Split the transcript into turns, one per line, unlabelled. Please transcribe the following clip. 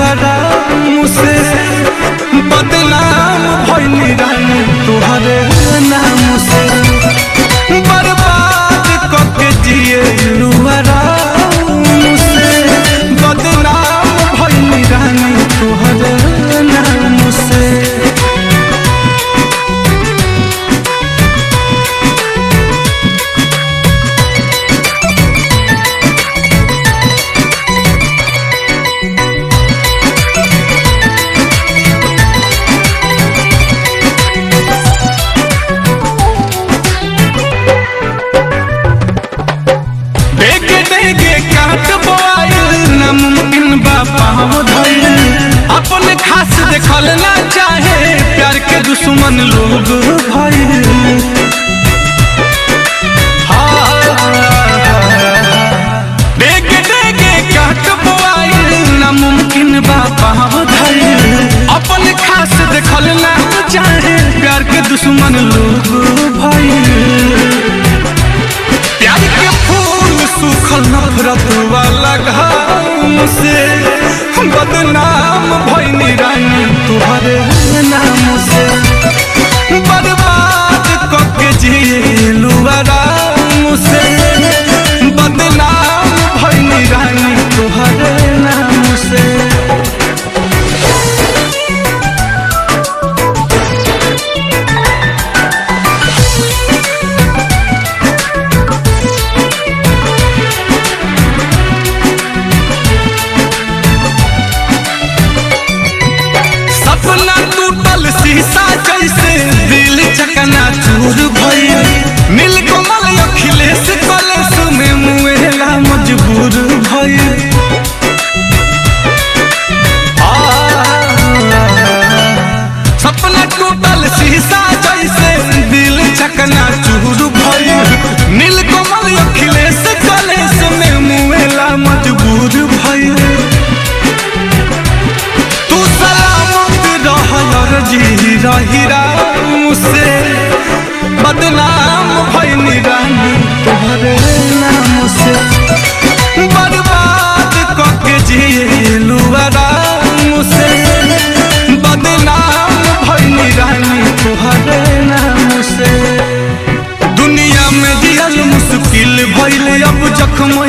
आराम से बदनाम भइली रानी तुहरे नाम से बर्बाद करके जिए आराम से बदनाम भइली रानी तुहरे नाम से। अपने खास देखल ना चाहे प्यार के दुश्मन लोग भाई देखे देखे काट बोआइल नामुमकिन बापा धैल अपने खास देखल ना चाहे प्यार के दुश्मन लोग भाई प्यार के फूल सूखल नफरत वाला घाम से बदनाम भइली रानी तुहरे नाम से बर्बाद करके जिएलू आराम से बदनाम भइली रानी तुहरे नाम से। शीशा जैसे दिल चकना चूर भइल नीलकमल अखिलेश कलेश में मुएला मजबूर भइल सपना टूटल शीशा जैसे दिल चकना चूर भइल नीलकमल अखिलेश कलेश में मुएला मजबूर भइल तू सलामत रह जी रही राम से बदनाम भइली रानी तुहरे नाम से बर्बाद करके जिएलू आराम से बदनाम भइली रानी तुहरे नाम से। दुनिया में जियल मुश्किल भइल अब जख्म